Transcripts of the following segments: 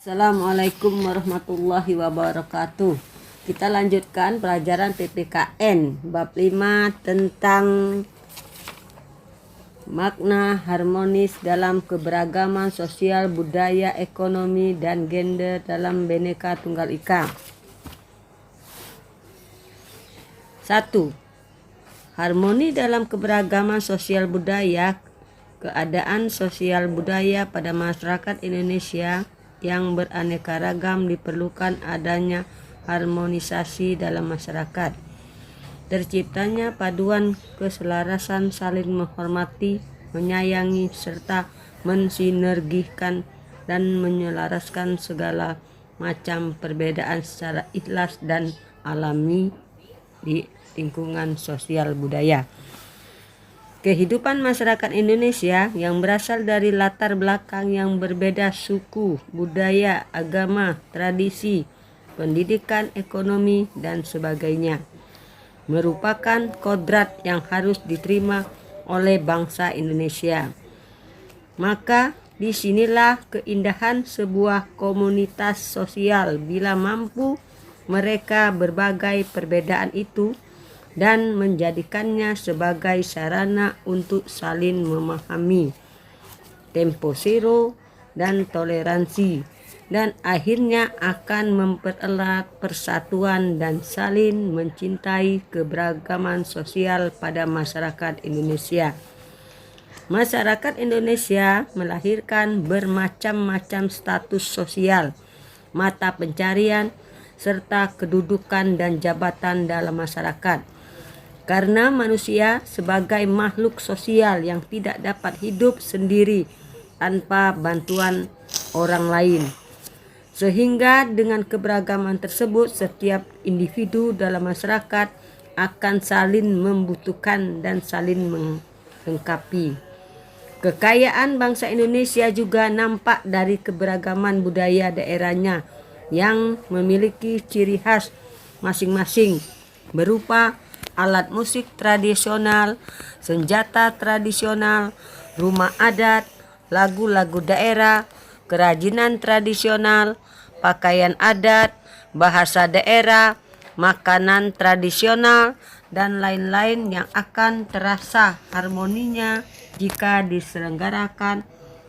Assalamualaikum warahmatullahi wabarakatuh. Kita lanjutkan pelajaran PPKN bab 5 tentang makna harmonis dalam keberagaman sosial, budaya, ekonomi, dan gender dalam Bhinneka Tunggal Ika. 1. Harmoni dalam keberagaman sosial budaya. Keadaan sosial budaya pada masyarakat Indonesia yang beraneka ragam diperlukan adanya harmonisasi dalam masyarakat. Terciptanya paduan keselarasan saling menghormati, menyayangi, serta mensinergikan dan menyelaraskan segala macam perbedaan secara ikhlas dan alami di lingkungan sosial budaya. Kehidupan masyarakat Indonesia yang berasal dari latar belakang yang berbeda, suku, budaya, agama, tradisi, pendidikan, ekonomi, dan sebagainya, merupakan kodrat yang harus diterima oleh bangsa Indonesia. Maka disinilah keindahan sebuah komunitas sosial bila mampu mereka berbagai perbedaan itu dan menjadikannya sebagai sarana untuk saling memahami, tempo zero, dan toleransi, dan akhirnya akan mempererat persatuan dan saling mencintai keberagaman sosial pada masyarakat Indonesia. Masyarakat Indonesia melahirkan bermacam-macam status sosial, mata pencarian, serta kedudukan dan jabatan dalam masyarakat. Karena manusia sebagai makhluk sosial yang tidak dapat hidup sendiri tanpa bantuan orang lain. Sehingga dengan keberagaman tersebut setiap individu dalam masyarakat akan saling membutuhkan dan saling melengkapi. Kekayaan bangsa Indonesia juga nampak dari keberagaman budaya daerahnya yang memiliki ciri khas masing-masing berupa alat musik tradisional, senjata tradisional, rumah adat, lagu-lagu daerah, kerajinan tradisional, pakaian adat, bahasa daerah, makanan tradisional, dan lain-lain yang akan terasa harmoninya jika diselenggarakan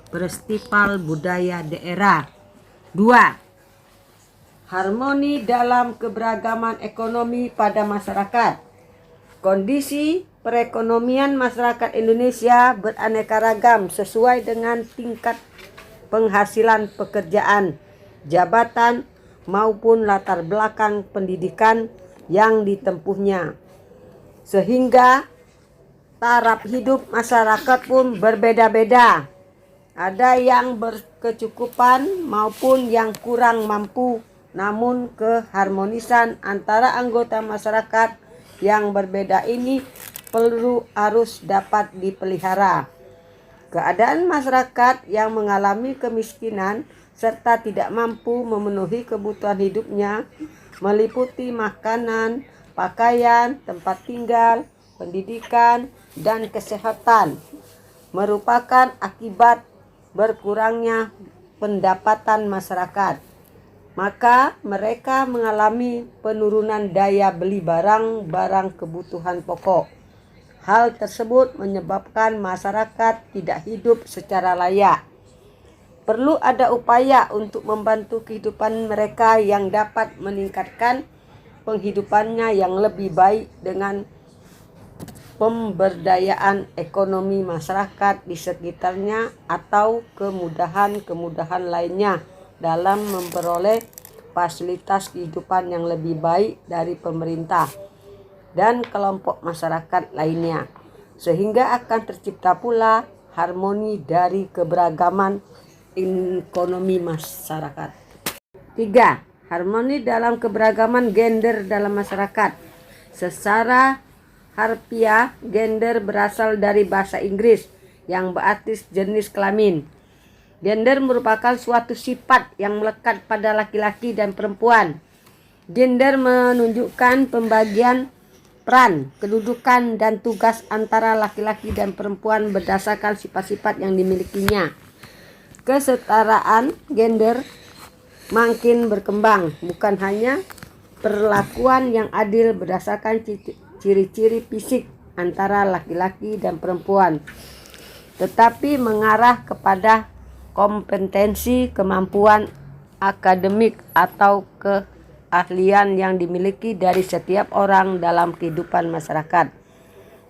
festival budaya daerah. 2. Harmoni dalam keberagaman ekonomi pada masyarakat. Kondisi perekonomian masyarakat Indonesia beraneka ragam sesuai dengan tingkat penghasilan pekerjaan, jabatan, maupun latar belakang pendidikan yang ditempuhnya. Sehingga taraf hidup masyarakat pun berbeda-beda. Ada yang berkecukupan maupun yang kurang mampu, namun keharmonisan antara anggota masyarakat yang berbeda ini harus dapat dipelihara. Keadaan masyarakat yang mengalami kemiskinan serta tidak mampu memenuhi kebutuhan hidupnya meliputi makanan, pakaian, tempat tinggal, pendidikan, dan kesehatan, merupakan akibat berkurangnya pendapatan masyarakat. Maka mereka mengalami penurunan daya beli barang-barang kebutuhan pokok. Hal tersebut menyebabkan masyarakat tidak hidup secara layak. Perlu ada upaya untuk membantu kehidupan mereka yang dapat meningkatkan penghidupannya yang lebih baik dengan pemberdayaan ekonomi masyarakat di sekitarnya atau kemudahan-kemudahan lainnya dalam memperoleh fasilitas kehidupan yang lebih baik dari pemerintah dan kelompok masyarakat lainnya, sehingga akan tercipta pula harmoni dari keberagaman ekonomi masyarakat. 3. Harmoni dalam keberagaman gender dalam masyarakat. Secara harfiah, gender berasal dari bahasa Inggris yang berarti jenis kelamin. Gender merupakan suatu sifat yang melekat pada laki-laki dan perempuan. Gender menunjukkan pembagian peran, kedudukan, dan tugas antara laki-laki dan perempuan berdasarkan sifat-sifat yang dimilikinya. Kesetaraan gender makin berkembang, bukan hanya perlakuan yang adil berdasarkan ciri-ciri fisik antara laki-laki dan perempuan, tetapi mengarah kepada kompetensi, kemampuan akademik atau keahlian yang dimiliki dari setiap orang dalam kehidupan masyarakat,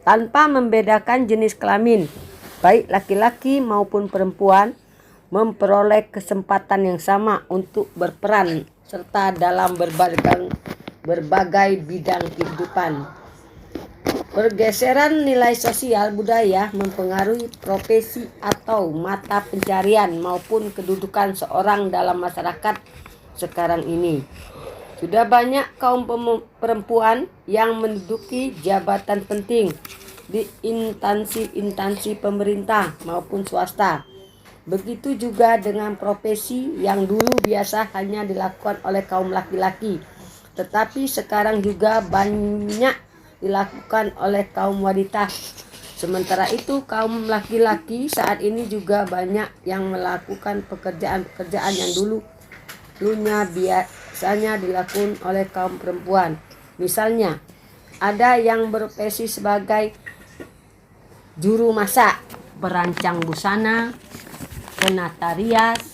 tanpa membedakan jenis kelamin. Baik laki-laki maupun perempuan memperoleh kesempatan yang sama untuk berperan serta dalam berbagai bidang kehidupan. Pergeseran nilai sosial budaya mempengaruhi profesi atau mata pencarian maupun kedudukan seorang dalam masyarakat sekarang ini. Sudah banyak kaum perempuan yang menduduki jabatan penting di instansi pemerintah maupun swasta. Begitu juga dengan profesi yang dulu biasa hanya dilakukan oleh kaum laki-laki, tetapi sekarang juga banyak dilakukan oleh kaum wanita. Sementara itu, kaum laki-laki saat ini juga banyak yang melakukan pekerjaan-pekerjaan yang dulunya biasanya dilakukan oleh kaum perempuan. Misalnya, ada yang berprofesi sebagai juru masak, perancang busana, penata-rias.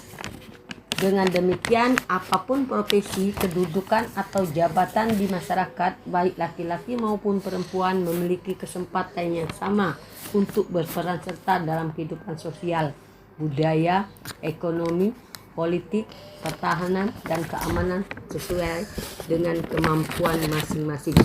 Dengan demikian, apapun profesi, kedudukan atau jabatan di masyarakat, baik laki-laki maupun perempuan memiliki kesempatan yang sama untuk berperan serta dalam kehidupan sosial, budaya, ekonomi, politik, pertahanan, dan keamanan sesuai dengan kemampuan masing-masing.